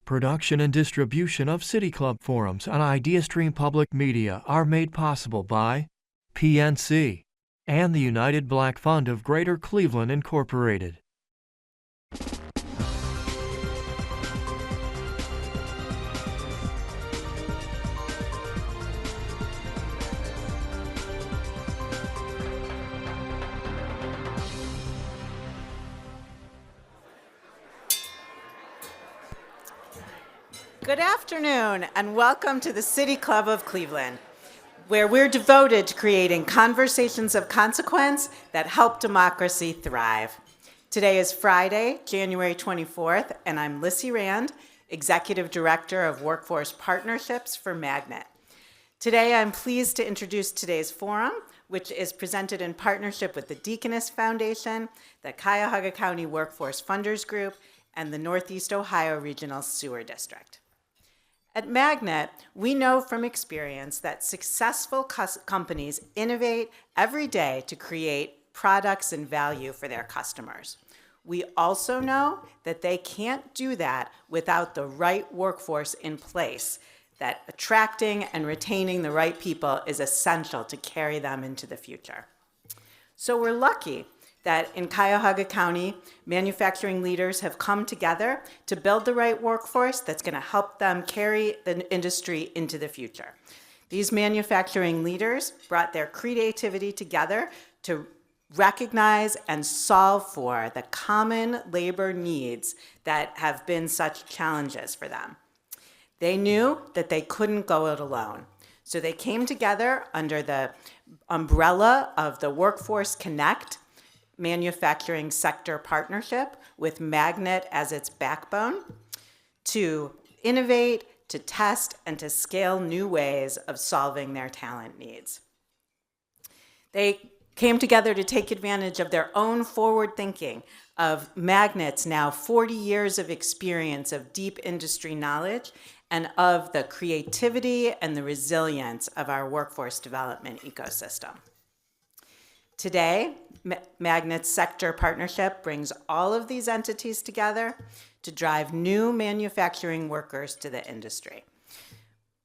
Production and distribution of City Club forums on IdeaStream Public Media are made possible by PNC and the United Black Fund of Greater Cleveland, Incorporated. Good afternoon, and welcome to the City Club of Cleveland, where we're devoted to creating conversations of consequence that help democracy thrive. Today is Friday, January 24th, and I'm Lissy Rand, Executive Director of Workforce Partnerships for Magnet. Today, I'm pleased to introduce today's forum, which is presented in partnership with the Deaconess Foundation, the Cuyahoga County Workforce Funders Group, and the Northeast Ohio Regional Sewer District. At Magnet, we know from experience that successful companies innovate every day to create products and value for their customers. We also know that they can't do that without the right workforce in place, that attracting and retaining the right people is essential to carry them into the future. So we're lucky that in Cuyahoga County, manufacturing leaders have come together to build the right workforce that's going to help them carry the industry into the future. These manufacturing leaders brought their creativity together to recognize and solve for the common labor needs that have been such challenges for them. They knew that they couldn't go it alone. So they came together under the umbrella of the Workforce Connect manufacturing sector partnership with Magnet as its backbone to innovate, to test, and to scale new ways of solving their talent needs. They came together to take advantage of their own forward thinking, of Magnet's now 40 years of experience of deep industry knowledge, and of the creativity and the resilience of our workforce development ecosystem. Today, Magnet's sector partnership brings all of these entities together to drive new manufacturing workers to the industry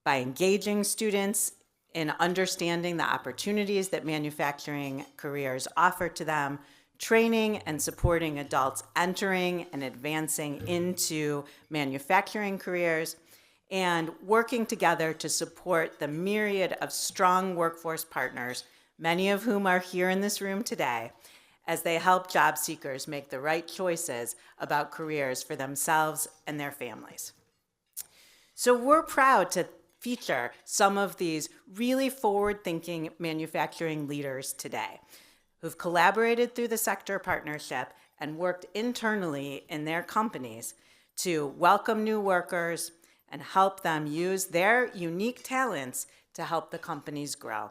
by engaging students in understanding the opportunities that manufacturing careers offer to them, training and supporting adults entering and advancing into manufacturing careers, and working together to support the myriad of strong workforce partners, many of whom are here in this room today, as they help job seekers make the right choices about careers for themselves and their families. So we're proud to feature some of these really forward-thinking manufacturing leaders today who've collaborated through the sector partnership and worked internally in their companies to welcome new workers and help them use their unique talents to help the companies grow.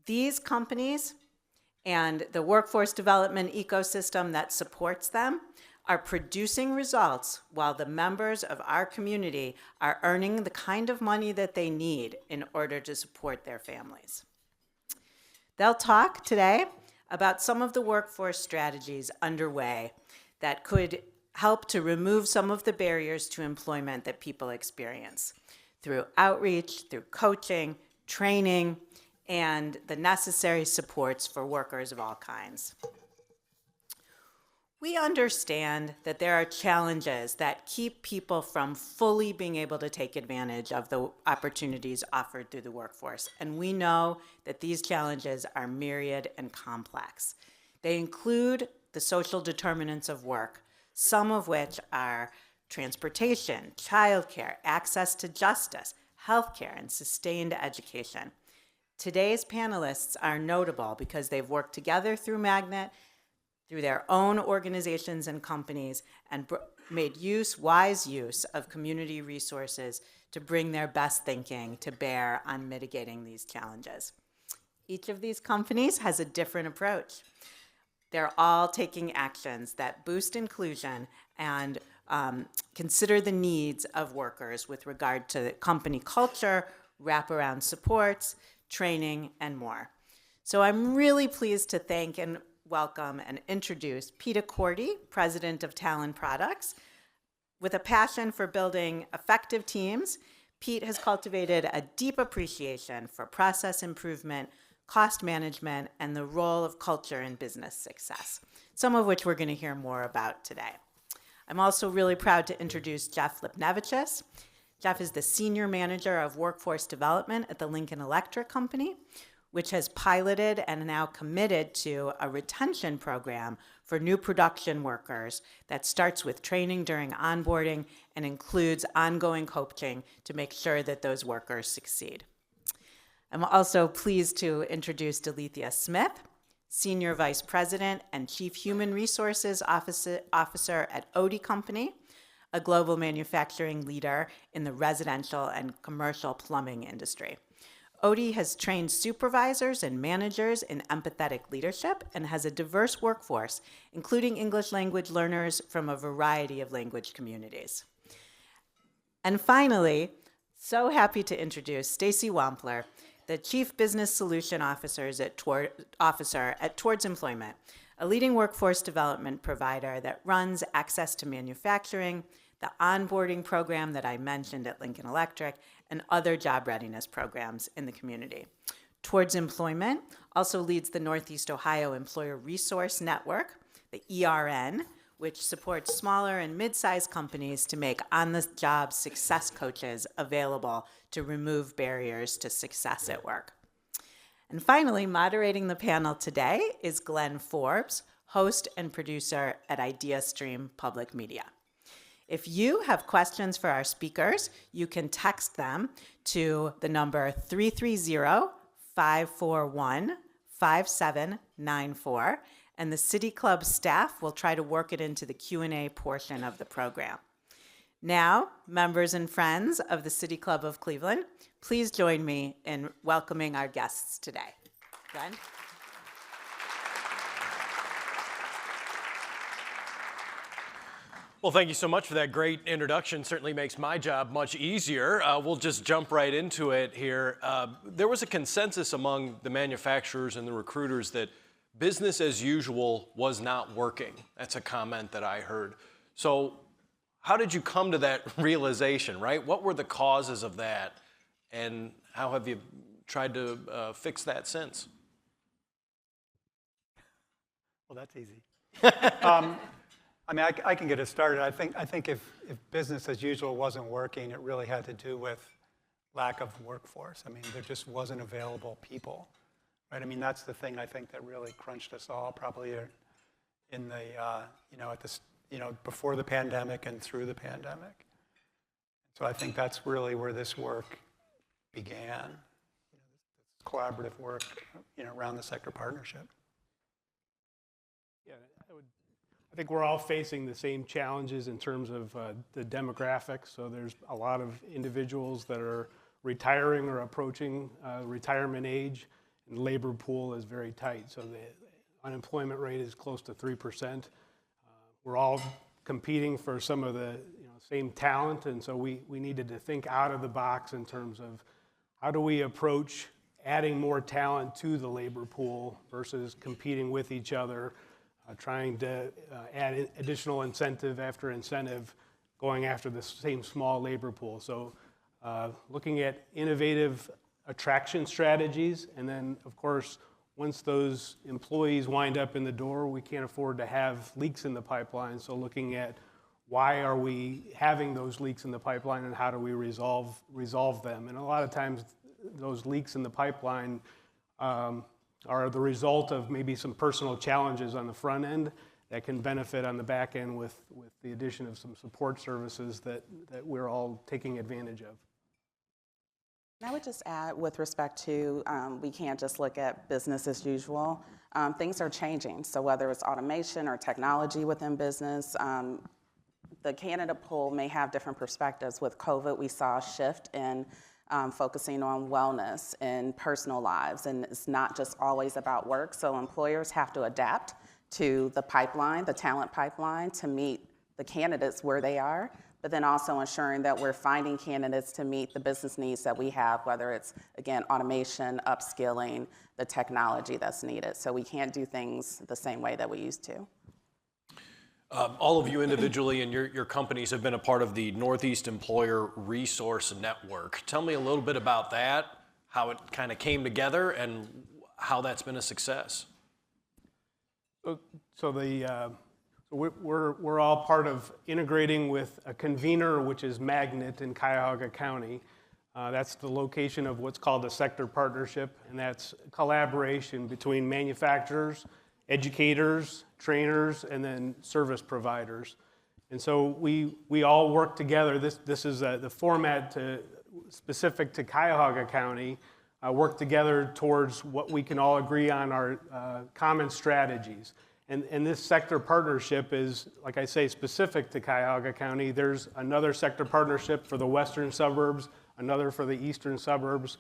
These companies and the workforce development ecosystem that supports them are producing results while the members of our community are earning the kind of money that they need in order to support their families. They'll talk today about some of the workforce strategies underway that could help to remove some of the barriers to employment that people experience through outreach, through coaching, training, and the necessary supports for workers of all kinds. We understand that there are challenges that keep people from fully being able to take advantage of the opportunities offered through the workforce, and we know that these challenges are myriad and complex. They include the social determinants of work, some of which are transportation, childcare, access to justice, healthcare, and sustained education. Today's panelists are notable because they've worked together through Magnet, through their own organizations and companies, and made wise use of community resources to bring their best thinking to bear on mitigating these challenges. Each of these companies has a different approach. They're all taking actions that boost inclusion and consider the needs of workers with regard to company culture, wraparound supports, training, and more. So I'm really pleased to thank and welcome and introduce Pete Accorti, President of Talan Products, With a passion for building effective teams, Pete has cultivated a deep appreciation for process improvement, cost management, and the role of culture in business success, some of which we're going to hear more about today. I'm also really proud to introduce Jeff Lipnevicius. Jeff is the Senior Manager of Workforce Development at the Lincoln Electric Company, which has piloted and now committed to a retention program for new production workers that starts with training during onboarding and includes ongoing coaching to make sure that those workers succeed. I'm also pleased to introduce Delethea Smith, Senior Vice President and Chief Human Resources Officer at Accorti Company, a global manufacturing leader in the residential and commercial plumbing industry. Accorti has trained supervisors and managers in empathetic leadership and has a diverse workforce, including English language learners from a variety of language communities. And finally, so happy to introduce Stacy Wampler, the Chief Business Solution Officer at Towards Employment, a leading workforce development provider that runs Access to Manufacturing, the onboarding program that I mentioned at Lincoln Electric, and other job readiness programs in the community. Towards Employment also leads the Northeast Ohio Employer Resource Network, the ERN, which supports smaller and mid-sized companies to make on-the-job success coaches available to remove barriers to success at work. And finally, moderating the panel today is Glenn Forbes, host and producer at IdeaStream Public Media. If you have questions for our speakers, you can text them to the number 330-541-5794, and the City Club staff will try to work it into the Q&A portion of the program. Now, members and friends of the City Club of Cleveland, please join me in welcoming our guests today. Glenn? Well, thank you so much for that great introduction. Certainly makes my job much easier. We'll just jump right into it here. There was a consensus among the manufacturers and the recruiters that business as usual was not working. That's a comment that I heard. So how did you come to that realization, right? What were the causes of that? And how have you tried to fix that since? Well, that's easy. I mean, I can get it started. I think if business as usual wasn't working, it really had to do with lack of workforce. I mean, there just wasn't available people, right? I mean, that's the thing I think that really crunched us all, probably in the before the pandemic and through the pandemic. So I think that's really where this work began, this collaborative work, around the sector partnership. Yeah, I think we're all facing the same challenges in terms of the demographics. So there's a lot of individuals that are retiring or approaching retirement age, and the labor pool is very tight. So the unemployment rate is close to 3%. We're all competing for some of the same talent, and so we needed to think out of the box in terms of how do we approach adding more talent to the labor pool versus competing with each other. Trying to add additional incentive after incentive, going after the same small labor pool. So looking at innovative attraction strategies, and then, of course, once those employees wind up in the door, we can't afford to have leaks in the pipeline. So looking at why are we having those leaks in the pipeline and how do we resolve them? And a lot of times those leaks in the pipeline are the result of maybe some personal challenges on the front end that can benefit on the back end with the addition of some support services that we're all taking advantage of. I would just add with respect to, we can't just look at business as usual. Things are changing. So whether it's automation or technology within business, the candidate pool may have different perspectives. With COVID, we saw a shift in focusing on wellness and personal lives, and it's not just always about work. So employers have to adapt to the pipeline, the talent pipeline, to meet the candidates where they are, but then also ensuring that we're finding candidates to meet the business needs that we have, whether it's, again, automation, upskilling, the technology that's needed. So we can't do things the same way that we used to. All of you individually and your companies have been a part of the Northeast Employer Resource Network. Tell me a little bit about that, how it kind of came together, and how that's been a success. We're all part of integrating with a convener, which is Magnet in Cuyahoga County. That's the location of what's called a sector partnership, and that's collaboration between manufacturers, educators, trainers, and then service providers. And so we all work together. This is the format specific to Cuyahoga County, work together towards what we can all agree on our common strategies. And this sector partnership is, like I say, specific to Cuyahoga County. There's another sector partnership for the western suburbs, another for the eastern suburbs.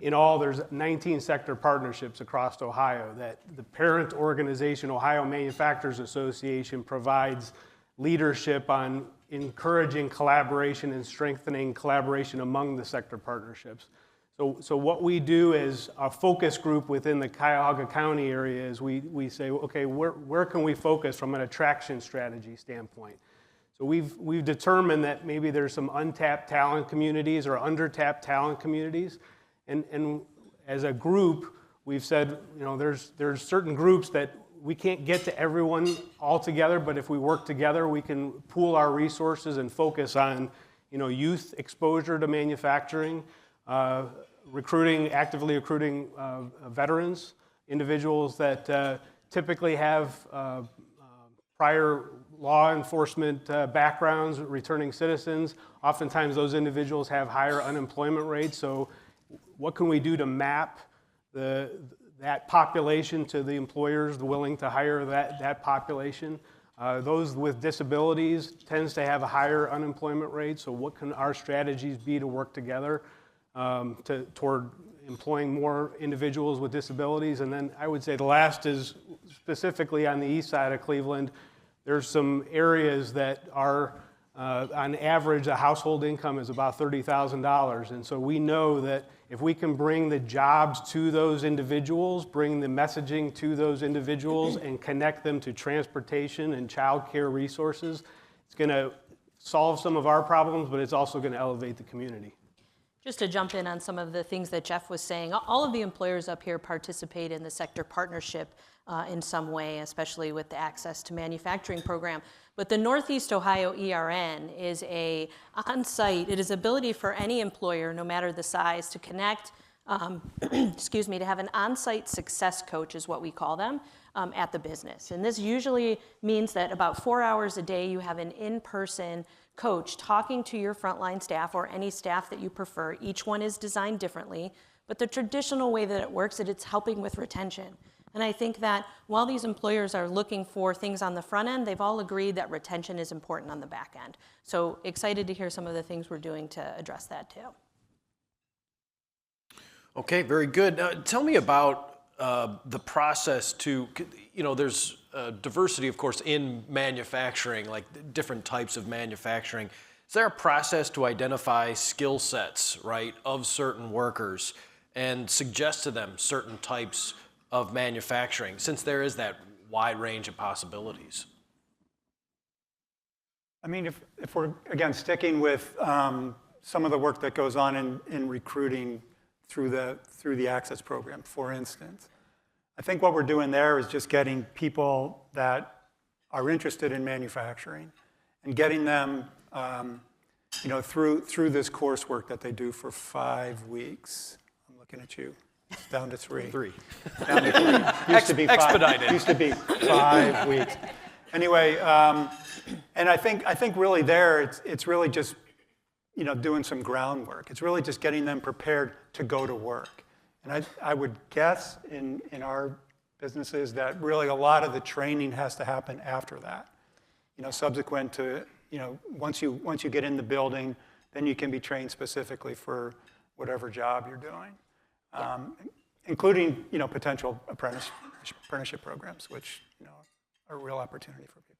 In all, there's 19 sector partnerships across Ohio that the parent organization, Ohio Manufacturers Association, provides leadership on encouraging collaboration and strengthening collaboration among the sector partnerships. So what we do as a focus group within the Cuyahoga County area is we say, okay, where can we focus from an attraction strategy standpoint? So we've determined that maybe there's some untapped talent communities or undertapped talent communities. And as a group, we've said, there's certain groups that we can't get to everyone all together, but if we work together, we can pool our resources and focus on, youth exposure to manufacturing, actively recruiting veterans, individuals that typically have prior law enforcement backgrounds, returning citizens. Oftentimes those individuals have higher unemployment rates, so what can we do to map that population to the employers willing to hire that population? Those with disabilities tends to have a higher unemployment rate, so what can our strategies be to work together toward employing more individuals with disabilities? And then I would say the last is specifically on the east side of Cleveland. There's some areas that are, on average, a household income is about $30,000. And so we know that if we can bring the jobs to those individuals, bring the messaging to those individuals, and connect them to transportation and child care resources, it's going to solve some of our problems, but it's also going to elevate the community. Just to jump in on some of the things that Jeff was saying, all of the employers up here participate in the sector partnership in some way, especially with the Access to Manufacturing program. But the Northeast Ohio ERN is it is ability for any employer, no matter the size, to connect, to have an on-site success coach is what we call them, at the business. And this usually means that about 4 hours a day you have an in-person coach talking to your frontline staff or any staff that you prefer. Each one is designed differently, but the traditional way that it works is it's helping with retention. And I think that while these employers are looking for things on the front end, they've all agreed that retention is important on the back end. So excited to hear some of the things we're doing to address that too. Okay, very good. Tell me about the process there's diversity, of course, in manufacturing, like different types of manufacturing. Is there a process to identify skill sets, right, of certain workers and suggest to them certain types of manufacturing, since there is that wide range of possibilities? I mean, if we're, again, sticking with some of the work that goes on in recruiting through the Access program, for instance, I think what we're doing there is just getting people that are interested in manufacturing and getting them through this coursework that they do for 5 weeks. I'm looking at you. It's down to 3. 3. Down to 3. Used to be 5. Expedited. Used to be 5 weeks. Anyway, and I think really there it's really just doing some groundwork. It's really just getting them prepared to go to work. And I would guess in our businesses that really a lot of the training has to happen after that. Subsequent to once you get in the building, then you can be trained specifically for whatever job you're doing. Including potential apprenticeship programs, which are a real opportunity for people.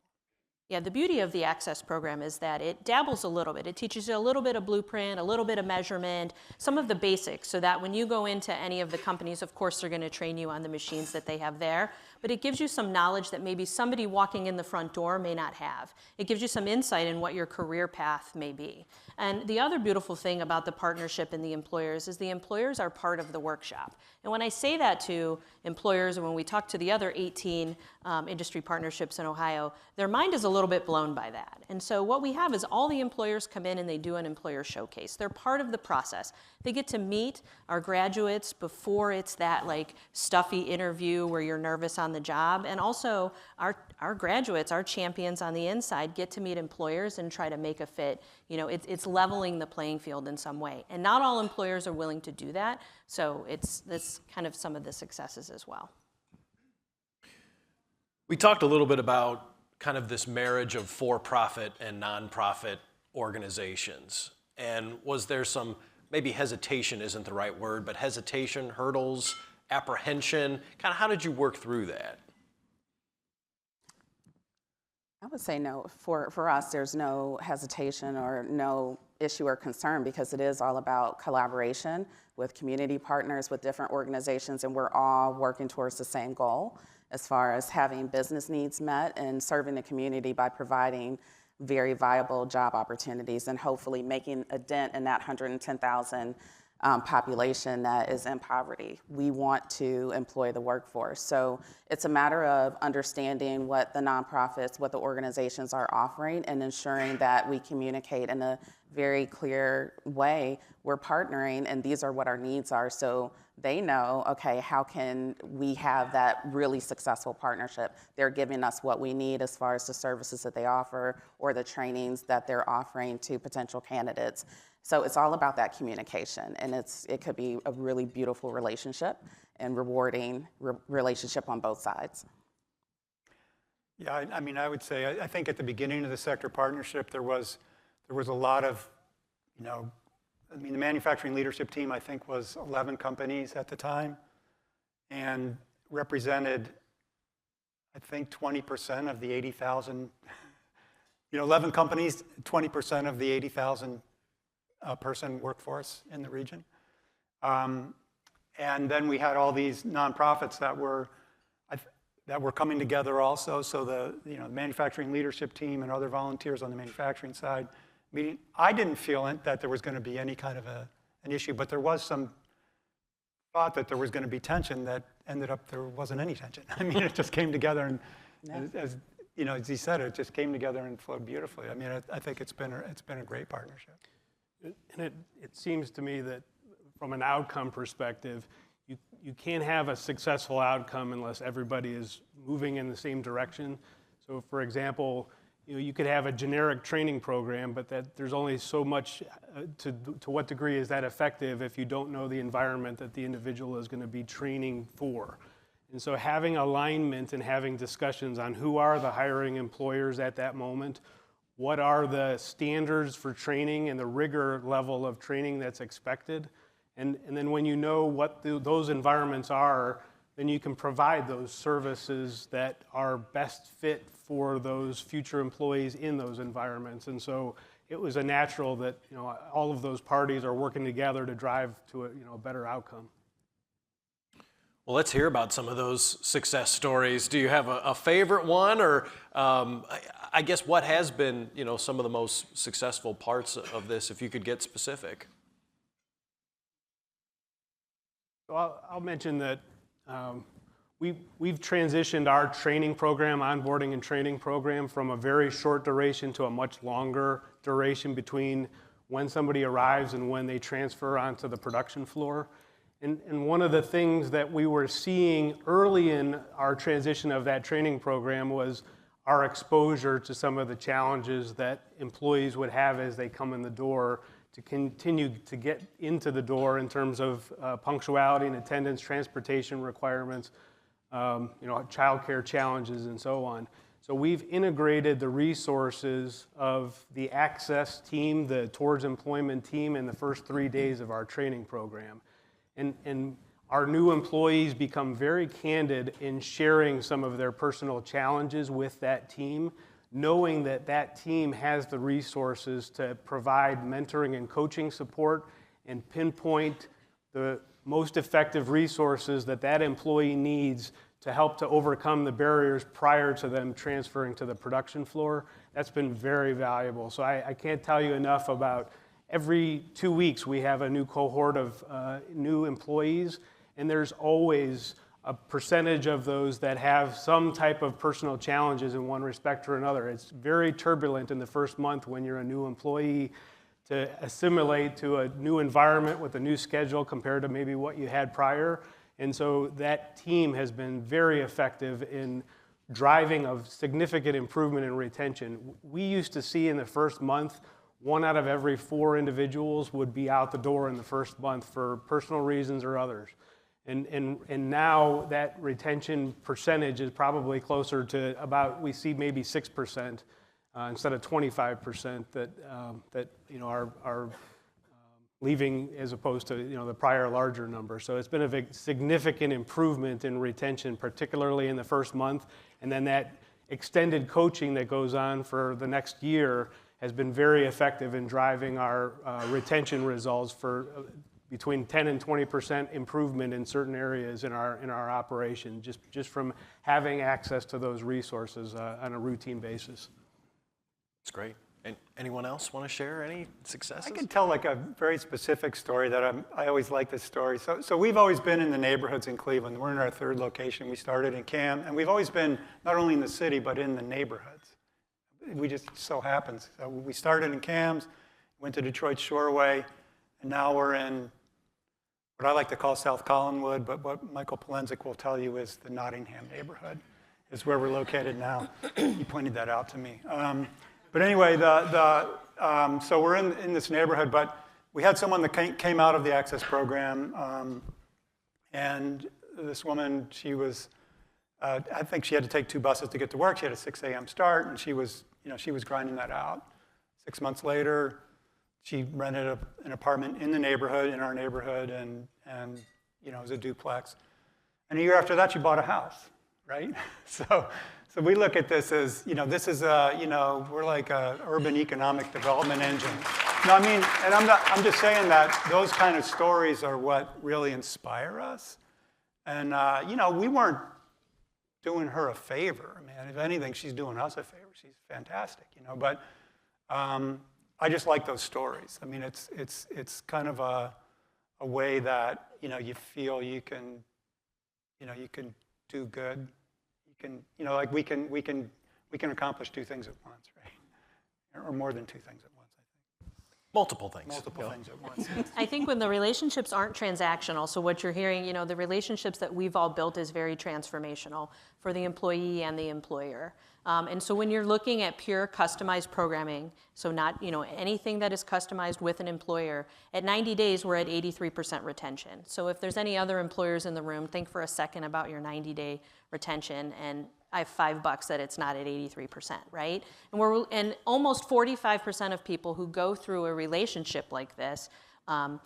Yeah, the beauty of the Access program is that it dabbles a little bit. It teaches you a little bit of blueprint, a little bit of measurement, some of the basics, so that when you go into any of the companies, of course, they're going to train you on the machines that they have there, but it gives you some knowledge that maybe somebody walking in the front door may not have. It gives you some insight in what your career path may be. And the other beautiful thing about the partnership and the employers is the employers are part of the workshop. And when I say that to employers, and when we talk to the other 18 industry partnerships in Ohio, their mind is a little bit blown by that. And so what we have is all the employers come in and they do an employer showcase. They're part of the process. They get to meet our graduates before it's that like stuffy interview where you're nervous on the job. And also our graduates, our champions on the inside, get to meet employers and try to make a fit. You know, it's leveling the playing field in some way. And not all employers are willing to do that. So it's kind of some of the successes as well. We talked a little bit about kind of this marriage of for-profit and nonprofit organizations. And was there some, maybe hesitation isn't the right word, but hesitation, hurdles, apprehension? Kind of how did you work through that? I would say no. For us, there's no hesitation or no issue or concern because it is all about collaboration with community partners, with different organizations, and we're all working towards the same goal as far as having business needs met and serving the community by providing very viable job opportunities and hopefully making a dent in that 110,000 population that is in poverty. We want to employ the workforce. So it's a matter of understanding what the nonprofits, what the organizations are offering and ensuring that we communicate in a very clear way. We're partnering and these are what our needs are. So they know, okay, how can we have that really successful partnership? They're giving us what we need as far as the services that they offer or the trainings that they're offering to potential candidates. So it's all about that communication, and it could be a really beautiful relationship and rewarding relationship on both sides. Yeah, I mean, I would say, I think at the beginning of the sector partnership, there was a lot of, I mean, the manufacturing leadership team, I think, was 11 companies at the time and represented, I think, 20% of the 80,000, 11 companies, 20% of the 80,000 person workforce in the region. And then we had all these nonprofits that were coming together also. So the manufacturing leadership team and other volunteers on the manufacturing side. I mean, I didn't feel that there was going to be any kind of an issue, but there was some thought that there was going to be tension that ended up there wasn't any tension. I mean, it just came together and as he said, it just came together and flowed beautifully. I mean, I think it's been a great partnership. And it seems to me that from an outcome perspective, you can't have a successful outcome unless everybody is moving in the same direction. So for example, you could have a generic training program, but that there's only so much to what degree is that effective if you don't know the environment that the individual is going to be training for. And so having alignment and having discussions on who are the hiring employers at that moment, what are the standards for training and the rigor level of training that's expected? And then when you know what those environments are, then you can provide those services that are best fit for those future employees in those environments. And so it was a natural that all of those parties are working together to drive to a better outcome. Well, let's hear about some of those success stories. Do you have a favorite one, or I guess what has been, some of the most successful parts of this, if you could get specific? So I'll mention that we've transitioned our training program, onboarding and training program, from a very short duration to a much longer duration between when somebody arrives and when they transfer onto the production floor. And one of the things that we were seeing early in our transition of that training program was our exposure to some of the challenges that employees would have as they come in the door to continue to get into the door in terms of punctuality and attendance, transportation requirements, childcare challenges, and so on. So we've integrated the resources of the Access team, the Towards Employment team, in the first 3 days of our training program. And our new employees become very candid in sharing some of their personal challenges with that team, knowing that that team has the resources to provide mentoring and coaching support and pinpoint the most effective resources that that employee needs to help to overcome the barriers prior to them transferring to the production floor, that's been very valuable. So I can't tell you enough about every 2 weeks we have a new cohort of new employees, and there's always a percentage of those that have some type of personal challenges in one respect or another. It's very turbulent in the first month when you're a new employee to assimilate to a new environment with a new schedule compared to maybe what you had prior. And so that team has been very effective in driving a significant improvement in retention. We used to see in the first month, 1 out of every 4 individuals would be out the door in the first month for personal reasons or others. And now that retention percentage is probably closer to about, we see maybe 6% instead of 25% that are leaving as opposed to the prior larger number. So it's been a significant improvement in retention, particularly in the first month. And then that extended coaching that goes on for the next year has been very effective in driving our retention results for between 10 and 20% improvement in certain areas in our operation, just from having access to those resources on a routine basis. That's great. And anyone else want to share any successes? I can tell like a very specific story that I always like this story. So we've always been in the neighborhoods in Cleveland. We're in our 3rd location. We started in Cam, and we've always been not only in the city, but in the neighborhoods. We just so happens. So we started in Cams, went to Detroit Shoreway, and now we're in what I like to call South Collinwood, but what Michael Polenzek will tell you is the Nottingham neighborhood is where we're located now. He pointed that out to me. But anyway, so we're in this neighborhood, but we had someone that came out of the Access program, and this woman, she was, I think she had to take 2 buses to get to work. She had a 6 a.m. start, and she was grinding that out. 6 months later, she rented an apartment in the neighborhood, in our neighborhood, and it was a duplex. And a year after that, she bought a house, right? So we look at this as, this is we're like a urban economic development engine. No, I mean, and I'm just saying that those kind of stories are what really inspire us. And, we weren't doing her a favor. Man, if anything, she's doing us a favor. She's fantastic, but I just like those stories. I mean, it's kind of a way that, you feel you can do good. Like we can accomplish 2 things at once, right? Or more than 2 things at once, I think. Multiple things. Multiple things at once. I think when the relationships aren't transactional, so what you're hearing, the relationships that we've all built is very transformational for the employee and the employer. And so when you're looking at pure customized programming, so not anything that is customized with an employer, at 90 days we're at 83% retention. So if there's any other employers in the room, think for a second about your 90-day retention, and I have $5 that it's not at 83%, right? And almost 45% of people who go through a relationship like this and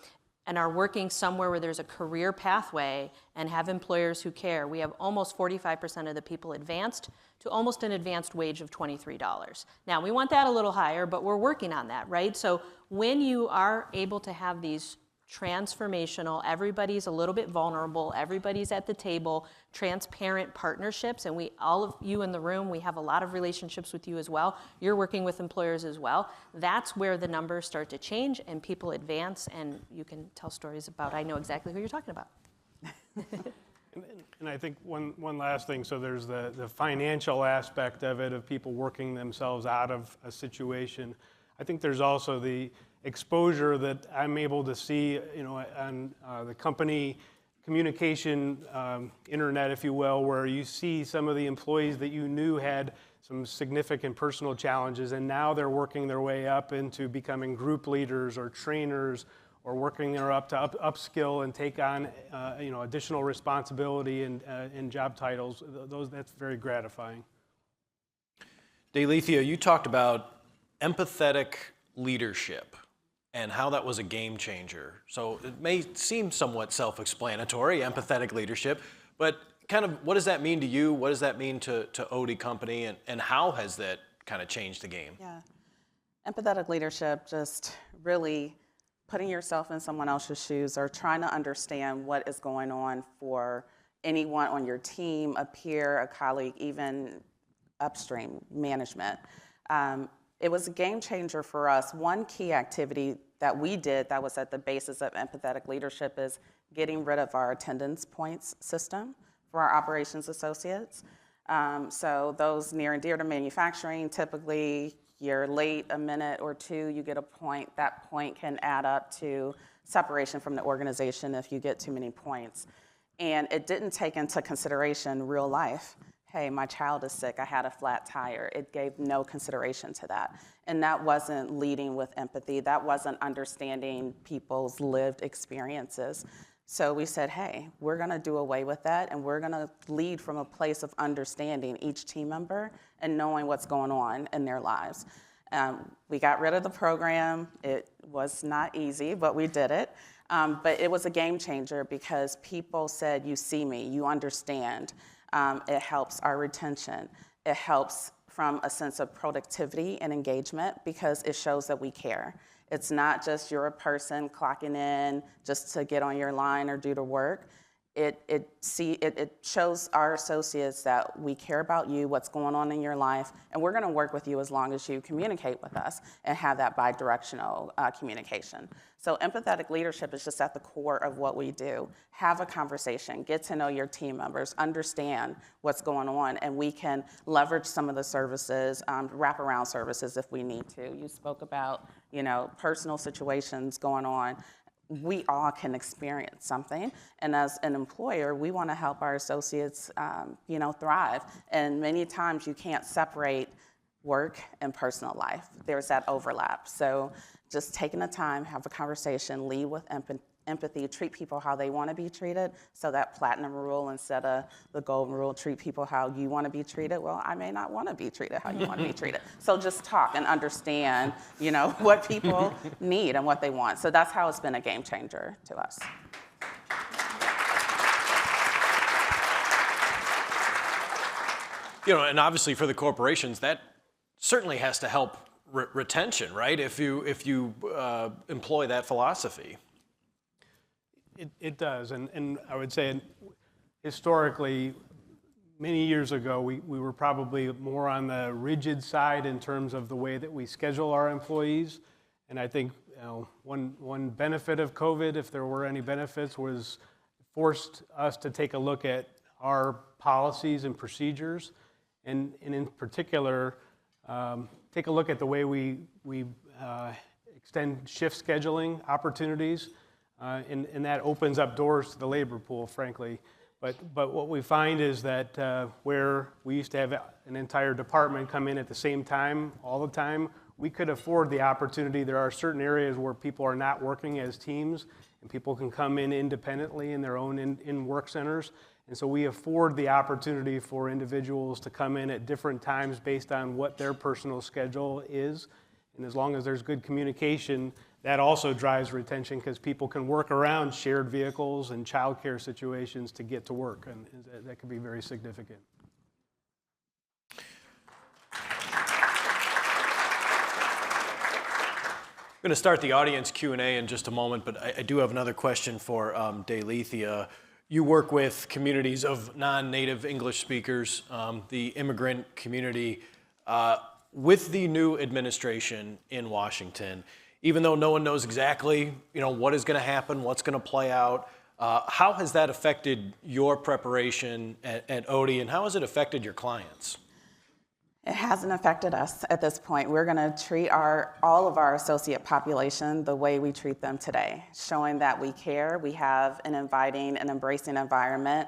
are working somewhere where there's a career pathway and have employers who care, we have almost 45% of the people advanced to almost an advanced wage of $23. Now, we want that a little higher, but we're working on that, right? So when you are able to have these transformational, everybody's a little bit vulnerable, everybody's at the table, transparent partnerships, and all of you in the room, we have a lot of relationships with you as well. You're working with employers as well. That's where the numbers start to change and people advance, and you can tell stories about, I know exactly who you're talking about. And I think one last thing, so there's the financial aspect of it, of people working themselves out of a situation. I think there's also the exposure that I'm able to see, on the company communication internet, if you will, where you see some of the employees that you knew had some significant personal challenges, and now they're working their way up into becoming group leaders or trainers, or working their up to upskill and take on additional responsibility and job titles. That's very gratifying. Deleithia, you talked about empathetic leadership and how that was a game changer. So it may seem somewhat self-explanatory, empathetic leadership, but kind of what does that mean to you? What does that mean to Odie Company, and how has that kind of changed the game? Yeah. Empathetic leadership, just really putting yourself in someone else's shoes or trying to understand what is going on for anyone on your team, a peer, a colleague, even upstream management. It was a game changer for us. One key activity that we did that was at the basis of empathetic leadership is getting rid of our attendance points system for our operations associates. So those near and dear to manufacturing, typically you're late a minute or two, you get a point. That point can add up to separation from the organization if you get too many points. And it didn't take into consideration real life. Hey, my child is sick, I had a flat tire. It gave no consideration to that. And that wasn't leading with empathy. That wasn't understanding people's lived experiences. So we said, hey, we're gonna do away with that, and we're gonna lead from a place of understanding each team member and knowing what's going on in their lives. We got rid of the program. It was not easy, but we did it. But it was a game changer because people said, you see me, you understand. It helps our retention. It helps from a sense of productivity and engagement because it shows that we care. It's not just you're a person clocking in just to get on your line or do the work. It shows our associates that we care about you, what's going on in your life, and we're gonna work with you as long as you communicate with us and have that bi-directional communication. So empathetic leadership is just at the core of what we do. Have a conversation, get to know your team members, understand what's going on, and we can leverage some of the services, wraparound services if we need to. You spoke about, personal situations going on. We all can experience something, and as an employer, we want to help our associates, thrive. And many times you can't separate work and personal life. There's that overlap. So just taking the time, have a conversation, lead with empathy, treat people how they want to be treated. So that platinum rule instead of the golden rule, treat people how you want to be treated. Well, I may not want to be treated how you want to be treated. So just talk and understand, what people need and what they want. So that's how it's been a game changer to us. And obviously for the corporations, that certainly has to help retention, right? If you employ that philosophy. It does, and I would say historically, many years ago, we were probably more on the rigid side in terms of the way that we schedule our employees. And I think one benefit of COVID, if there were any benefits, was forced us to take a look at our policies and procedures, and in particular, take a look at the way we extend shift scheduling opportunities. And that opens up doors to the labor pool, frankly. But what we find is that where we used to have an entire department come in at the same time, all the time, we could afford the opportunity. There are certain areas where people are not working as teams, and people can come in independently in their own in work centers. And so we afford the opportunity for individuals to come in at different times based on what their personal schedule is. And as long as there's good communication, that also drives retention because people can work around shared vehicles and childcare situations to get to work, and that can be very significant. I'm going to start the audience Q&A in just a moment, but I do have another question for Daleithia. You work with communities of non-native English speakers, the immigrant community. With the new administration in Washington, even though no one knows exactly, what is going to happen, what's going to play out, how has that affected your preparation at Odie, and how has it affected your clients? It hasn't affected us at this point. We're going to treat all of our associate population the way we treat them today, showing that we care. We have an inviting and embracing environment,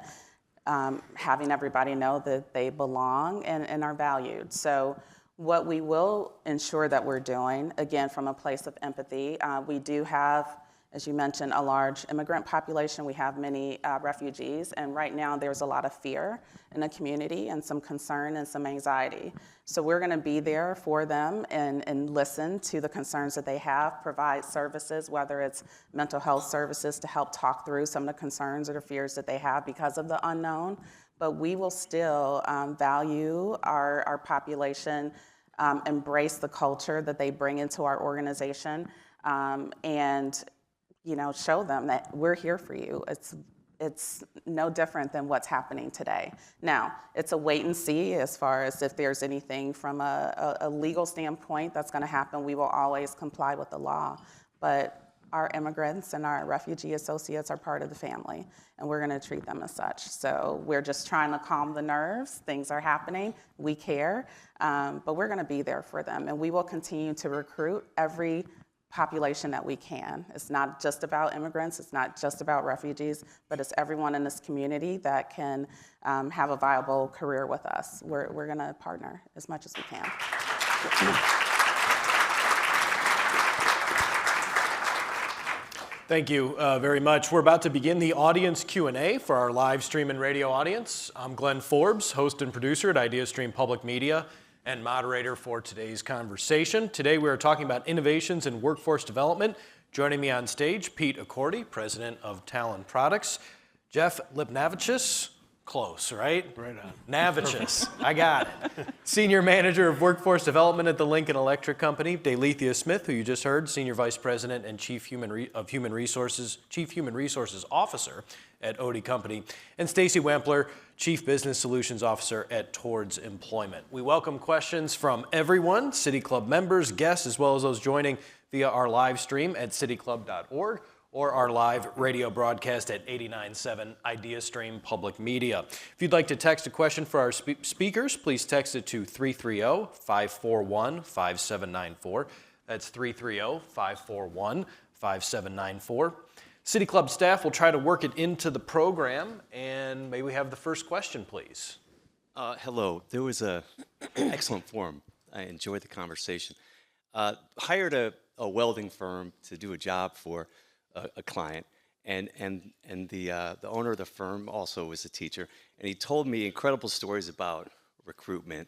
having everybody know that they belong and are valued. So what we will ensure that we're doing, again, from a place of empathy, we do have, as you mentioned, a large immigrant population. We have many refugees, and right now there's a lot of fear in the community and some concern and some anxiety. So we're gonna be there for them and listen to the concerns that they have, provide services, whether it's mental health services to help talk through some of the concerns or the fears that they have because of the unknown. But we will still value our population embrace the culture that they bring into our organization, and show them that we're here for you. It's no different than what's happening today. Now, it's a wait and see as far as if there's anything from a legal standpoint that's going to happen. We will always comply with the law, but our immigrants and our refugee associates are part of the family, and we're going to treat them as such. So we're just trying to calm the nerves. Things are happening. We care, but we're going to be there for them, and we will continue to recruit every population that we can. It's not just about immigrants, it's not just about refugees, but it's everyone in this community that can have a viable career with us. We're gonna partner as much as we can. Thank you very much. We're about to begin the audience Q&A for our live stream and radio audience. I'm Glenn Forbes, host and producer at IdeaStream Public Media and moderator for today's conversation. Today we are talking about innovations in workforce development. Joining me on stage, Pete Accorti, president of Talan Products. Jeff Lipnavicius, close, right? Right on. Navicius, I got it. Senior manager of workforce development at the Lincoln Electric Company. Dalethea Smith, who you just heard, senior vice president and chief human resources officer at Accorti Company, and Stacy Wampler, Chief Business Solutions Officer at Towards Employment. We welcome questions from everyone, City Club members, guests, as well as those joining via our live stream at cityclub.org or our live radio broadcast at 89.7 IdeaStream Public Media. If you'd like to text a question for our speakers, please text it to 330-541-5794. That's 330-541-5794. City Club staff will try to work it into the program, and may we have the first question, please? Hello. There was an excellent forum. I enjoyed the conversation. Hired a welding firm to do a job for a client, and the owner of the firm also was a teacher, and he told me incredible stories about recruitment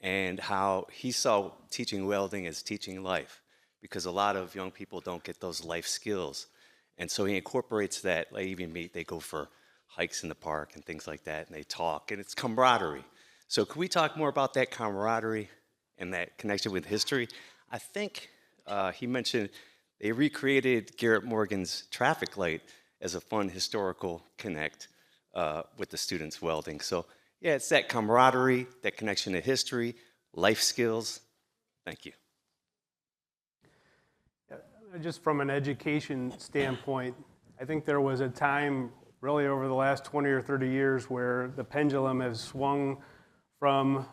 and how he saw teaching welding as teaching life, because a lot of young people don't get those life skills. And so he incorporates that. Like even they go for hikes in the park and things like that, and they talk, and it's camaraderie. So could we talk more about that camaraderie and that connection with history? I think he mentioned they recreated Garrett Morgan's traffic light as a fun historical connect with the students welding. So yeah, it's that camaraderie, that connection to history, life skills. Thank you. Just from an education standpoint, I think there was a time really over the last 20 or 30 years where the pendulum has swung from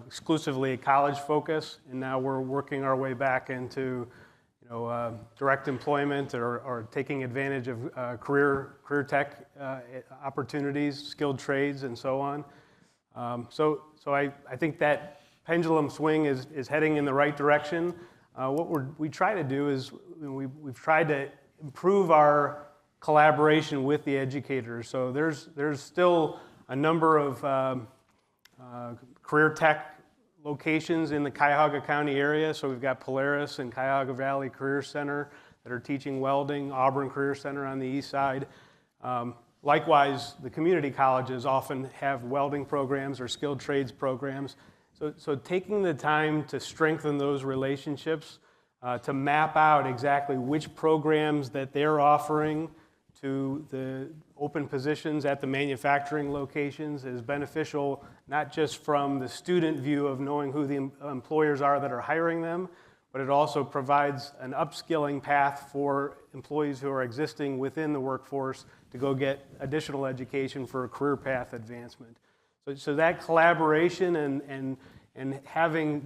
exclusively a college focus, and now we're working our way back into direct employment or taking advantage of career tech opportunities, skilled trades, and so on. So I think that pendulum swing is heading in the right direction. What we try to do is we've tried to improve our collaboration with the educators. So there's still a number of career tech locations in the Cuyahoga County area. So we've got Polaris and Cuyahoga Valley Career Center that are teaching welding, Auburn Career Center on the east side. Likewise, the community colleges often have welding programs or skilled trades programs. So taking the time to strengthen those relationships, to map out exactly which programs that they're offering to the open positions at the manufacturing locations is beneficial, not just from the student view of knowing who the employers are that are hiring them, but it also provides an upskilling path for employees who are existing within the workforce to go get additional education for a career path advancement. So that collaboration and having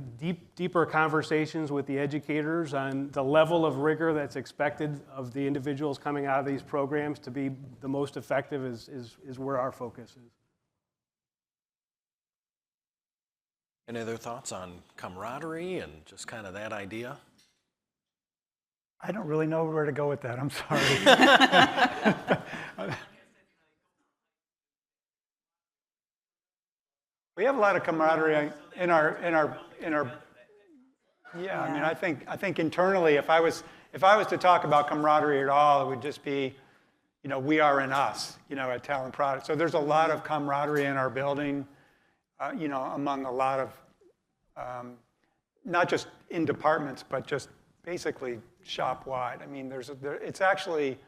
deeper conversations with the educators on the level of rigor that's expected of the individuals coming out of these programs to be the most effective is where our focus is. Any other thoughts on camaraderie and just kind of that idea? I don't really know where to go with that. I'm sorry. We have a lot of camaraderie in our. Yeah, I mean, I think internally, if I was to talk about camaraderie at all, it would just be, we are in us, at Talan Products. So there's a lot of camaraderie in our building, among a lot of not just in departments, but just basically shop-wide. I mean, it's actually,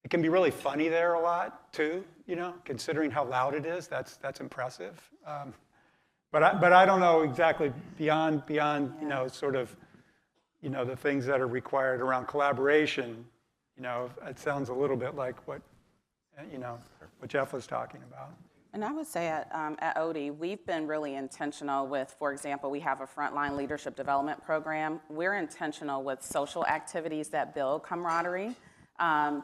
it can be really funny there a lot too, you know, considering how loud it is. That's impressive. But I don't know exactly beyond you know, sort of, you know, the things that are required around collaboration. You know, it sounds a little bit like what, you know, what Jeff was talking about. And I would say at Accorti, we've been really intentional with, for example, we have a frontline leadership development program. We're intentional with social activities that build camaraderie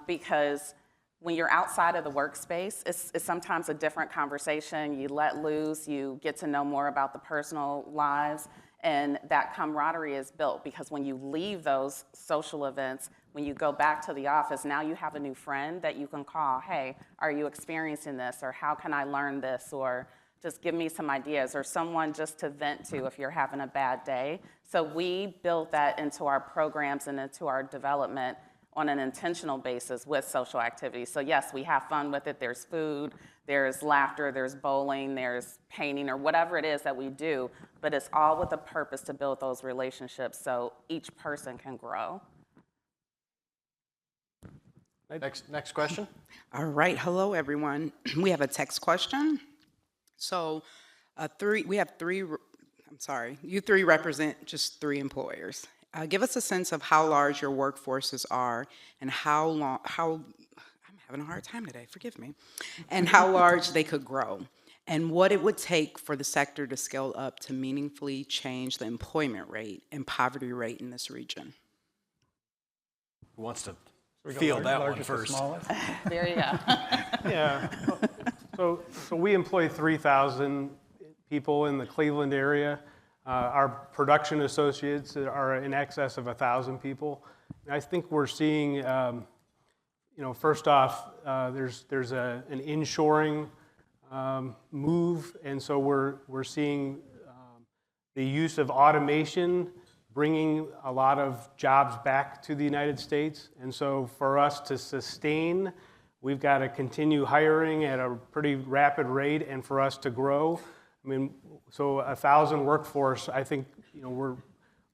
because when you're outside of the workspace, it's sometimes a different conversation. You let loose, you get to know more about the personal lives, and that camaraderie is built because when you leave those social events, when you go back to the office, now you have a new friend that you can call. Hey, are you experiencing this? Or how can I learn this? Or just give me some ideas. Or someone just to vent to if you're having a bad day. So we built that into our programs and into our development on an intentional basis with social activities. So yes, we have fun with it. There's food, there's laughter, there's bowling, there's painting, or whatever it is that we do. But it's all with a purpose to build those relationships so each person can grow. Next question. All right, hello everyone. We have a text question. So you three represent just 3 employers. Give us a sense of how large your workforces are and I'm having a hard time today, forgive me, and how large they could grow, and what it would take for the sector to scale up to meaningfully change the employment rate and poverty rate in this region. Who wants to field that one first? There you go. Yeah. So we employ 3,000 people in the Cleveland area. Our production associates are in excess of 1,000 people. I think we're seeing, first off, there's an inshoring move, and so we're seeing the use of automation bringing a lot of jobs back to the United States. And so for us to sustain, we've got to continue hiring at a pretty rapid rate, and for us to grow, I mean, so 1,000 workforce, I think,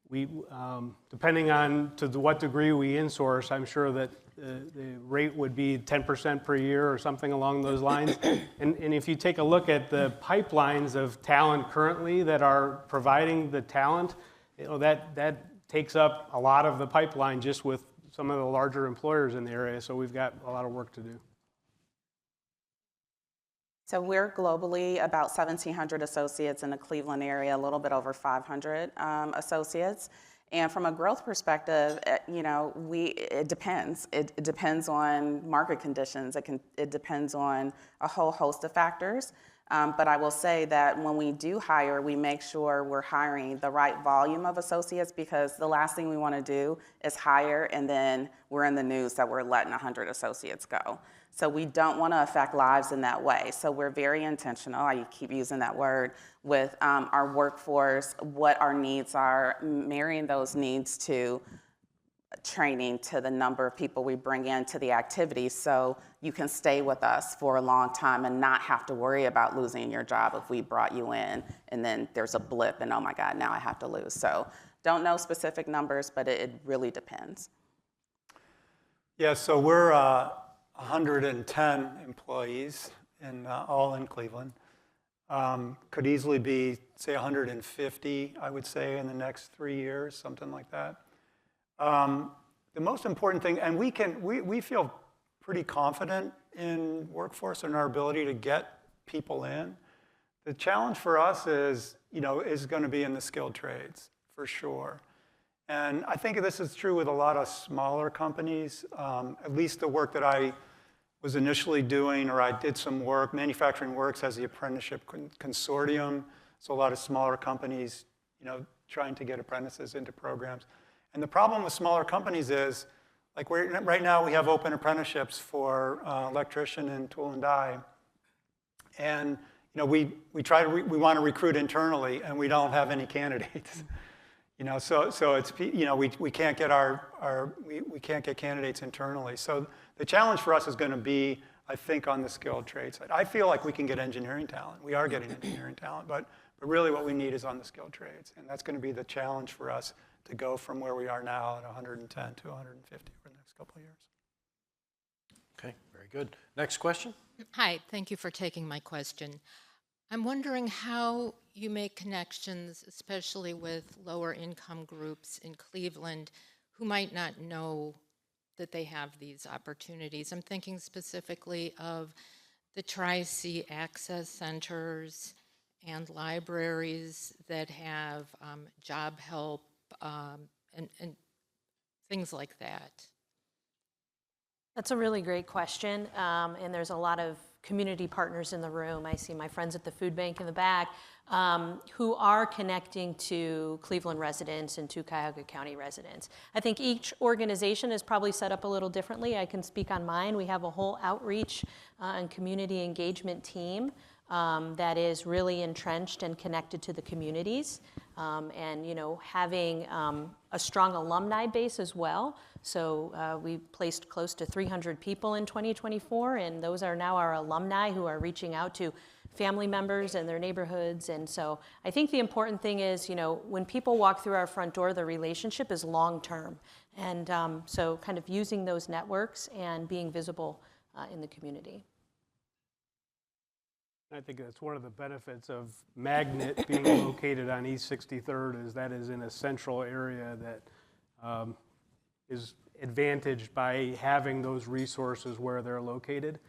we depending on to what degree we insource, I'm sure that the rate would be 10% per year or something along those lines. And if you take a look at the pipelines of talent currently that are providing the talent, that takes up a lot of the pipeline just with some of the larger employers in the area. So we've got a lot of work to do. So we're globally about 1,700 associates in the Cleveland area, a little bit over 500 associates. And from a growth perspective, it depends. It depends on market conditions. It depends on a whole host of factors. But I will say that when we do hire, we make sure we're hiring the right volume of associates, because the last thing we want to do is hire and then we're in the news that we're letting 100 associates go. So we don't want to affect lives in that way. So we're very intentional, I keep using that word, with our workforce, what our needs are, marrying those needs to training, to the number of people we bring into the activities, so you can stay with us for a long time and not have to worry about losing your job if we brought you in and then there's a blip and, oh my God, now I have to lose. So don't know specific numbers, but it really depends. Yeah, so we're 110 employees, all in Cleveland. Could easily be, say, 150, I would say, in the next 3 years, something like that. The most important thing, and we feel pretty confident in workforce and our ability to get people in. The challenge for us is going to be in the skilled trades, for sure. And I think this is true with a lot of smaller companies, at least the work that I was initially doing, or I did some work. Manufacturing Works has the apprenticeship consortium, so a lot of smaller companies, trying to get apprentices into programs. And the problem with smaller companies is, like right now we have open apprenticeships for electrician and tool and die. And we want to recruit internally, and we don't have any candidates. So it's we can't get candidates internally. So the challenge for us is going to be, I think, on the skilled trade side. I feel like we can get engineering talent. We are getting engineering talent, but But really what we need is on the skilled trades. And that's going to be the challenge for us to go from where we are now at 110 to 150 over the next couple of years. Okay, very good. Next question. Hi, thank you for taking my question. I'm wondering how you make connections, especially with lower income groups in Cleveland who might not know that they have these opportunities. I'm thinking specifically of the Tri-C Access Centers and libraries that have job help and things like that. That's a really great question, and there's a lot of community partners in the room. I see my friends at the food bank in the back who are connecting to Cleveland residents and to Cuyahoga County residents. I think each organization is probably set up a little differently. I can speak on mine. We have a whole outreach and community engagement team that is really entrenched and connected to the communities, and having a strong alumni base as well. So we placed close to 300 people in 2024, and those are now our alumni who are reaching out to family members and their neighborhoods. And so I think the important thing is, when people walk through our front door, the relationship is long-term. And so kind of using those networks and being visible in the community. I think that's one of the benefits of Magnet being located on East 63rd is that is in a central area that is advantaged by having those resources where they're located.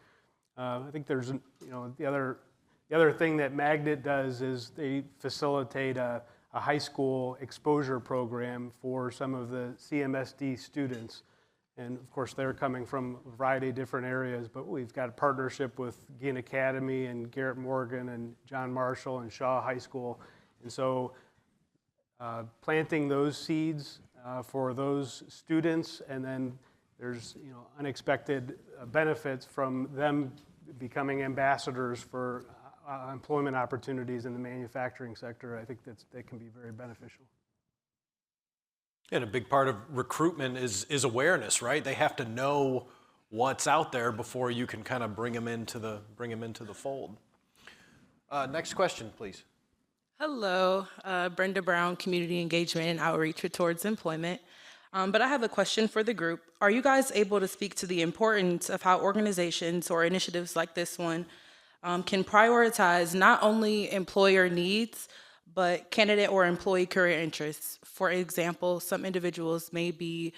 I think there's, the other thing that Magnet does is they facilitate a high school exposure program for some of the CMSD students. And of course, they're coming from a variety of different areas, but we've got a partnership with Ginn Academy and Garrett Morgan and John Marshall and Shaw High School. And so planting those seeds for those students, and then there's unexpected benefits from them becoming ambassadors for employment opportunities in the manufacturing sector. I think that can be very beneficial. And a big part of recruitment is awareness, right? They have to know what's out there before you can kind of bring them into the fold. Next question, please. Hello, Brenda Brown, Community Engagement and Outreach towards Employment. But I have a question for the group. Are you guys able to speak to the importance of how organizations or initiatives like this one can prioritize not only employer needs, but candidate or employee career interests? For example, some individuals may be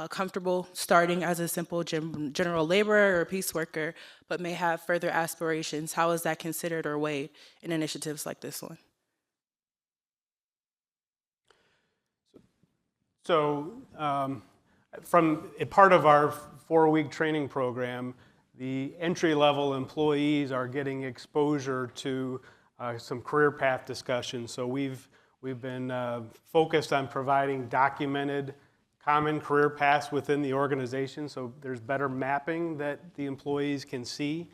comfortable starting as a simple general laborer or piece worker, but may have further aspirations. How is that considered or weighed in initiatives like this one? So from a part of our 4-week training program, the entry-level employees are getting exposure to some career path discussions. So we've been focused on providing documented common career paths within the organization, so there's better mapping that the employees can see,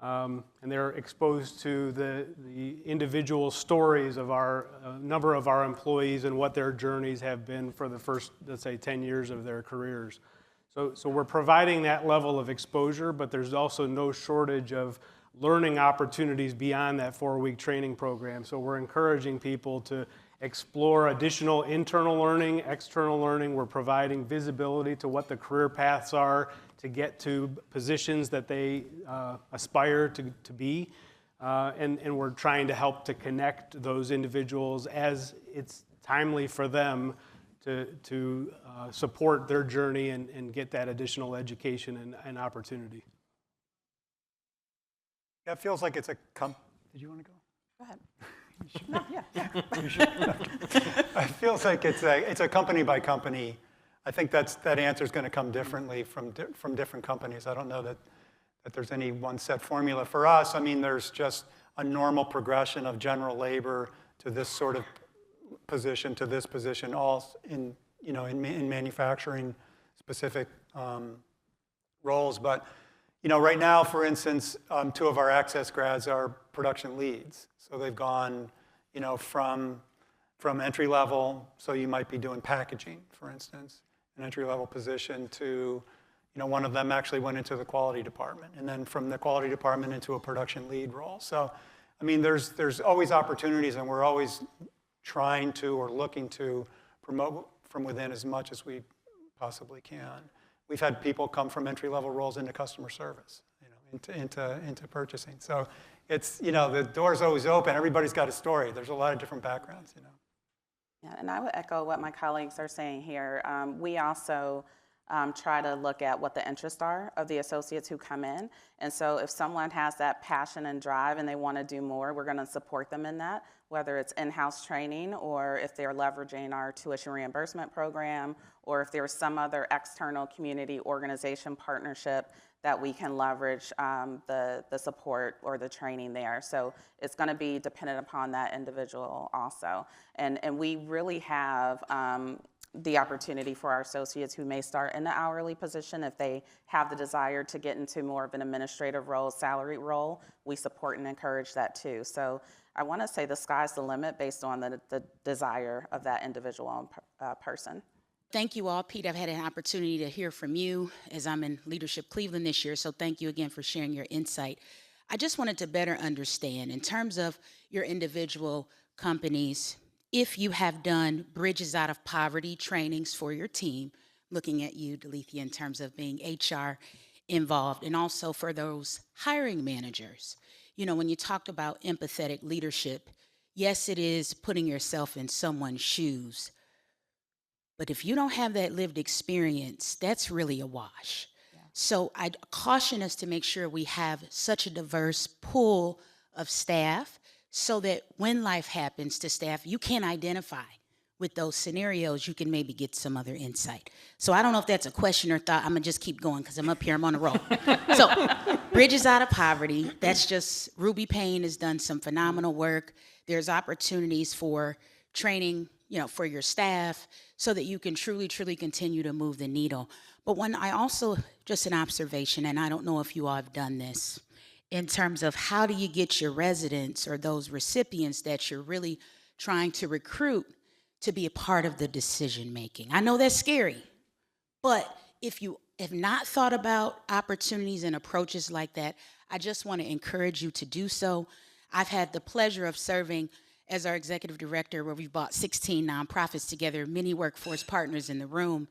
and they're exposed to the individual stories of our number of our employees and what their journeys have been for the first, let's say, 10 years of their careers. So we're providing that level of exposure, but there's also no shortage of learning opportunities beyond that 4-week training program. So we're encouraging people to explore additional internal learning, external learning. We're providing visibility to what the career paths are to get to positions that they aspire to be. And we're trying to help to connect those individuals as it's timely for them to support their journey and get that additional education and opportunity. Yeah, it feels like it's a Did you want to go? Go ahead. No, yeah. It feels like it's a company by company. I think that answer is going to come differently from different companies. I don't know that there's any one set formula for us. I mean, there's just a normal progression of general labor to this sort of position to this position, all in manufacturing specific roles, but. Right now, for instance, 2 of our access grads are production leads. So they've gone, from entry level. So you might be doing packaging, for instance, an entry level position to, one of them actually went into the quality department, and then from the quality department into a production lead role. So I mean, there's always opportunities, and we're always trying to or looking to promote from within as much as we possibly can. We've had people come from entry-level roles into customer service, into purchasing. So it's, the door's always open. Everybody's got a story. There's a lot of different backgrounds, Yeah, and I would echo what my colleagues are saying here. We also try to look at what the interests are of the associates who come in. And so if someone has that passion and drive and they want to do more, we're going to support them in that, whether it's in-house training or if they're leveraging our tuition reimbursement program or if there's some other external community organization partnership that we can leverage the support or the training there. So it's going to be dependent upon that individual also. And we really have the opportunity for our associates who may start in the hourly position, if they have the desire to get into more of an administrative role, salaried role, we support and encourage that too. So I want to say the sky's the limit based on the desire of that individual person. Thank you all. Pete, I've had an opportunity to hear from you as I'm in Leadership Cleveland this year, so thank you again for sharing your insight. I just wanted to better understand, in terms of your individual companies, if you have done Bridges Out of Poverty trainings for your team, looking at you, Delethea, in terms of being HR involved, and also for those hiring managers. When you talked about empathetic leadership, yes, it is putting yourself in someone's shoes. But if you don't have that lived experience, that's really a wash. Yeah. So I'd caution us to make sure we have such a diverse pool of staff so that when life happens to staff, you can identify with those scenarios, you can maybe get some other insight. So I don't know if that's a question or thought. I'm going to just keep going because I'm up here, I'm on a roll. So Bridges Out of Poverty, that's just, Ruby Payne has done some phenomenal work. There's opportunities for training, for your staff so that you can truly, truly continue to move the needle. But when I also, just an observation, and I don't know if you all have done this, in terms of how do you get your residents or those recipients that you're really trying to recruit to be a part of the decision making. I know that's scary, but if you have not thought about opportunities and approaches like that, I just want to encourage you to do so. I've had the pleasure of serving as our executive director, where we've brought 16 nonprofits together, many workforce partners in the room.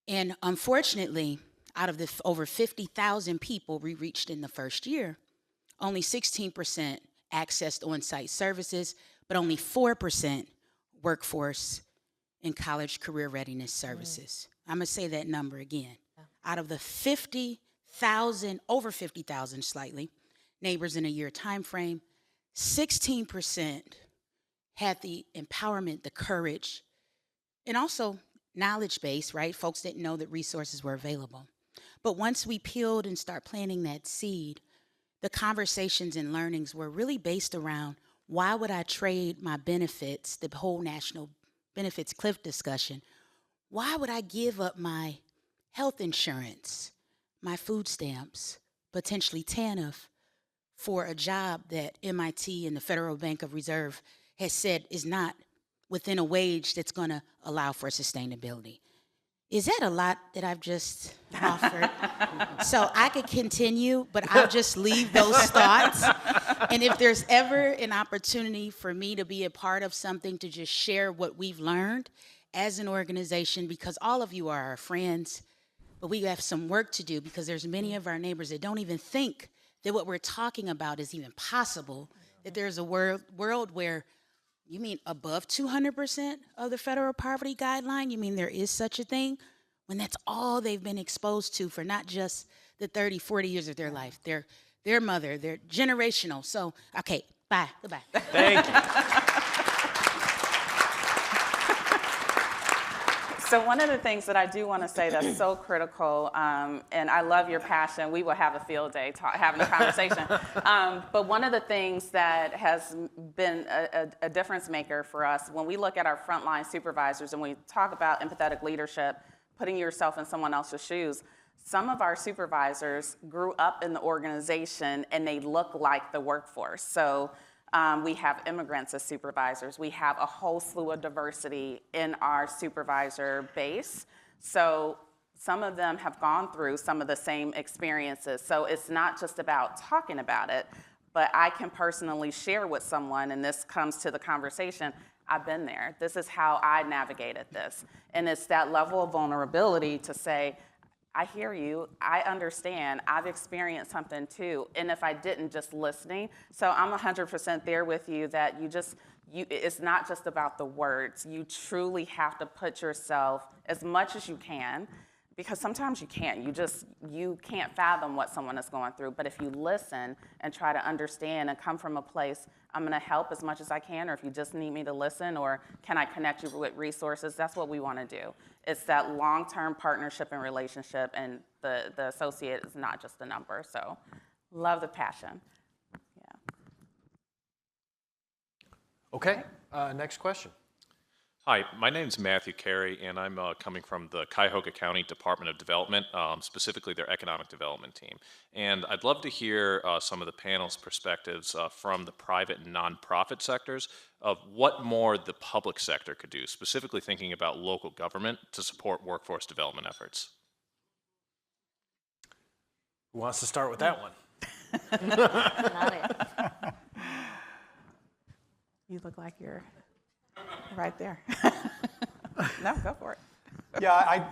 And unfortunately, out of the over 50,000 people we reached in the first year, only 16% accessed on-site services, but only 4% workforce and college career readiness services. I'm gonna say that number again. Yeah. Out of the 50,000, over 50,000 slightly, neighbors in a year time frame, 16% had the empowerment, the courage, and also knowledge base, right? Folks didn't know that resources were available. But once we peeled and start planting that seed, the conversations and learnings were really based around, why would I trade my benefits, the whole national benefits cliff discussion? Why would I give up my health insurance, my food stamps, potentially TANF, for a job that MIT and the Federal Bank of Reserve has said is not within a wage that's going to allow for sustainability? Is that a lot that I've just offered? So I could continue, but I'll just leave those thoughts. And if there's ever an opportunity for me to be a part of something, to just share what we've learned as an organization, because all of you are our friends, but we have some work to do, because there's many of our neighbors that don't even think that what we're talking about is even possible, that there's a world where, you mean above 200% of the federal poverty guideline? You mean there is such a thing? When that's all they've been exposed to for not just the 30, 40 years of their life, their mother, their generational. So, okay, bye, goodbye. Thank you. So one of the things that I do want to say that's so critical, and I love your passion. We will have a field day having a conversation. But one of the things that has been a difference maker for us, when we look at our frontline supervisors and we talk about empathetic leadership, putting yourself in someone else's shoes, some of our supervisors grew up in the organization and they look like the workforce. So we have immigrants as supervisors. We have a whole slew of diversity in our supervisor base. So some of them have gone through some of the same experiences. So it's not just about talking about it, But I can personally share with someone, and this comes to the conversation, I've been there. This is how I navigated this. And it's that level of vulnerability to say, I hear you, I understand, I've experienced something too, and if I didn't, just listening. So I'm 100% there with you that it's not just about the words. You truly have to put yourself as much as you can, because sometimes you can't. You can't fathom what someone is going through. But if you listen and try to understand and come from a place, I'm gonna help as much as I can, or if you just need me to listen, or can I connect you with resources, that's what we wanna do. It's that long-term partnership and relationship, and the associate is not just a number. So love the passion, yeah. Okay, next question. Hi, my name's Matthew Carey, and I'm coming from the Cuyahoga County Department of Development, specifically their economic development team. And I'd love to hear some of the panel's perspectives from the private and nonprofit sectors of what more the public sector could do, specifically thinking about local government to support workforce development efforts. Who wants to start with that one? Not it. You look like you're right there. No, go for it. Yeah,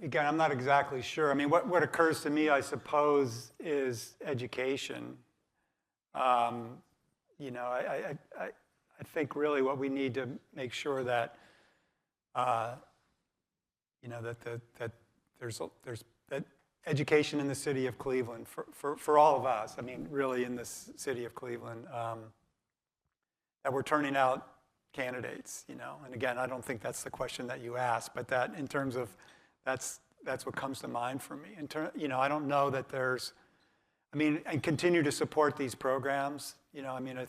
again, I'm not exactly sure. I mean, what occurs to me, I suppose, is education. You know, I think really what we need to make sure that, you know, that there's that education in the city of Cleveland for all of us. I mean, really in this city of Cleveland, that we're turning out candidates, you know. And again, I don't think that's the question that you asked, but that in terms of that's what comes to mind for me. You know, I don't know that there's, I mean, and continue to support these programs. You know, I mean, I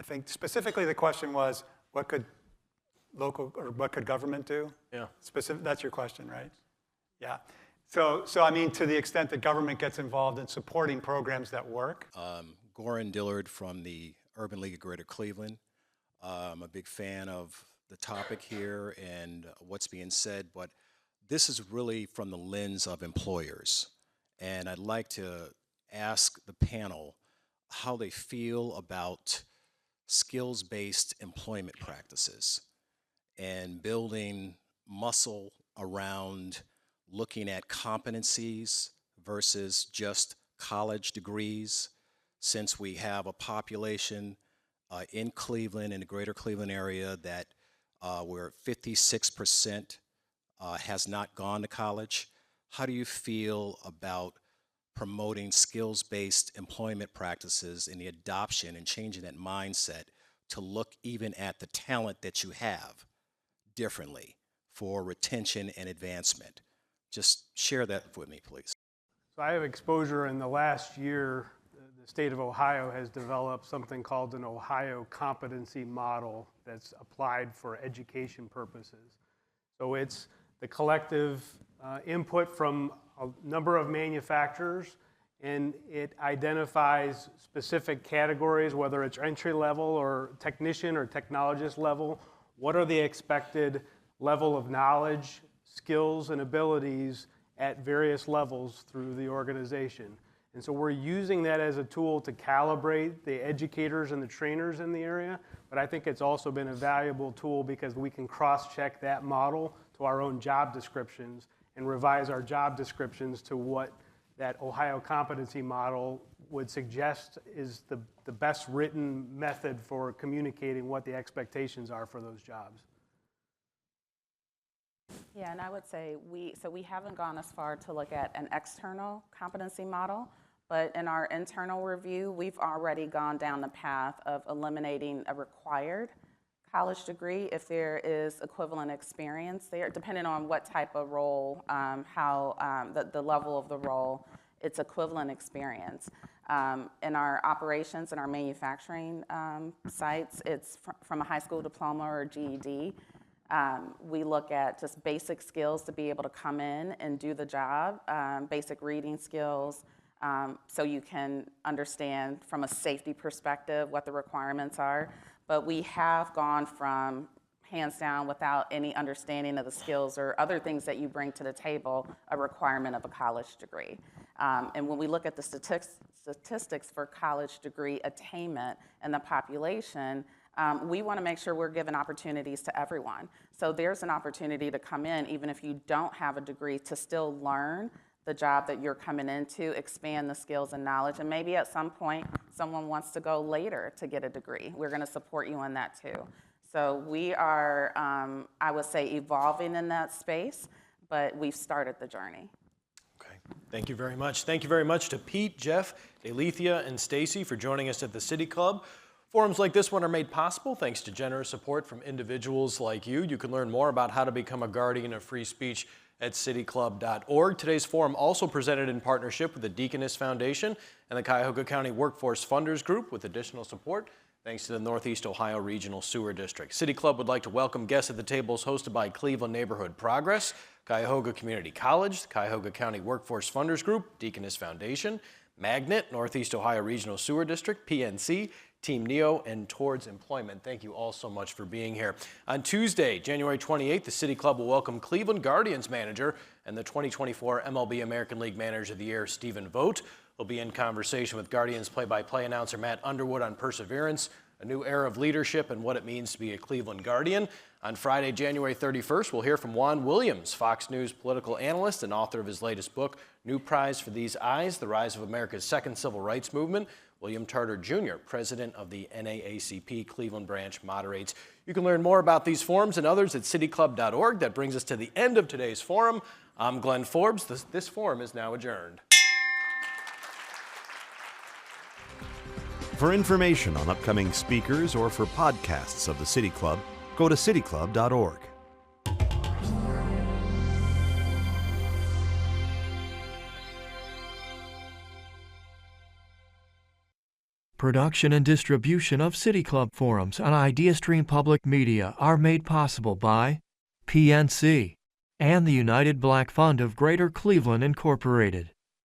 think specifically the question was, what could local or what could government do? Yeah. That's your question, right? Yeah. So I mean, to the extent that government gets involved in supporting programs that work. Goran Dillard from the Urban League of Greater Cleveland. I'm a big fan of the topic here and what's being said, but this is really from the lens of employers. And I'd like to ask the panel how they feel about skills-based employment practices and building muscle around looking at competencies versus just college degrees, since we have a population in Cleveland, in the greater Cleveland area, that where 56% has not gone to college. How do you feel about promoting skills-based employment practices and the adoption and changing that mindset to look even at the talent that you have differently for retention and advancement? Just share that with me, please. So I have exposure in the last year. The state of Ohio has developed something called an Ohio competency model that's applied for education purposes. So it's the collective input from a number of manufacturers, and it identifies specific categories, whether it's entry level or technician or technologist level. What are the expected level of knowledge, skills, and abilities at various levels through the organization? And so we're using that as a tool to calibrate the educators and the trainers in the area, but I think it's also been a valuable tool because we can cross-check that model to our own job descriptions and revise our job descriptions to what that Ohio competency model would suggest is the best written method for communicating what the expectations are for those jobs. Yeah, and I would say we haven't gone as far to look at an external competency model, but in our internal review, we've already gone down the path of eliminating a required college degree if there is equivalent experience there, depending on what type of role, the level of the role, it's equivalent experience. In our operations and our manufacturing sites, it's from a high school diploma or GED. We look at just basic skills to be able to come in and do the job, basic reading skills, so you can understand from a safety perspective what the requirements are. But we have gone from, hands down, without any understanding of the skills or other things that you bring to the table, a requirement of a college degree. And when we look at the statistics for college degree attainment in the population, we want to make sure we're giving opportunities to everyone. So there's an opportunity to come in, even if you don't have a degree, to still learn the job that you're coming into, expand the skills and knowledge, and maybe at some point someone wants to go later to get a degree. We're going to support you in that too. So we are, I would say, evolving in that space, but we've started the journey. Okay, thank you very much. Thank you very much to Pete, Jeff, Alethea, and Stacy for joining us at the City Club. Forums like this one are made possible thanks to generous support from individuals like you. You can learn more about how to become a guardian of free speech at cityclub.org. Today's forum also presented in partnership with the Deaconess Foundation and the Cuyahoga County Workforce Funders Group with additional support thanks to the Northeast Ohio Regional Sewer District. City Club would like to welcome guests at the tables hosted by Cleveland Neighborhood Progress, Cuyahoga Community College, the Cuyahoga County Workforce Funders Group, Deaconess Foundation, Magnet, Northeast Ohio Regional Sewer District, PNC, Team NEO, and Towards Employment. Thank you all so much for being here. On Tuesday, January 28th, the City Club will welcome Cleveland Guardians manager and the 2024 MLB American League Manager of the Year, Stephen Vogt. We'll be in conversation with Guardians play-by-play announcer Matt Underwood on perseverance, a new era of leadership, and what it means to be a Cleveland Guardian. On Friday, January 31st, we'll hear from Juan Williams, Fox News political analyst and author of his latest book, New Prize for These Eyes, The Rise of America's Second Civil Rights Movement. William Tarter Jr., president of the NAACP Cleveland branch, moderates. You can learn more about these forums and others at cityclub.org. That brings us to the end of today's forum. I'm Glenn Forbes. This forum is now adjourned. For information on upcoming speakers or for podcasts of the City Club, go to cityclub.org. Production and distribution of City Club forums on IdeaStream Public Media are made possible by PNC and the United Black Fund of Greater Cleveland, Incorporated.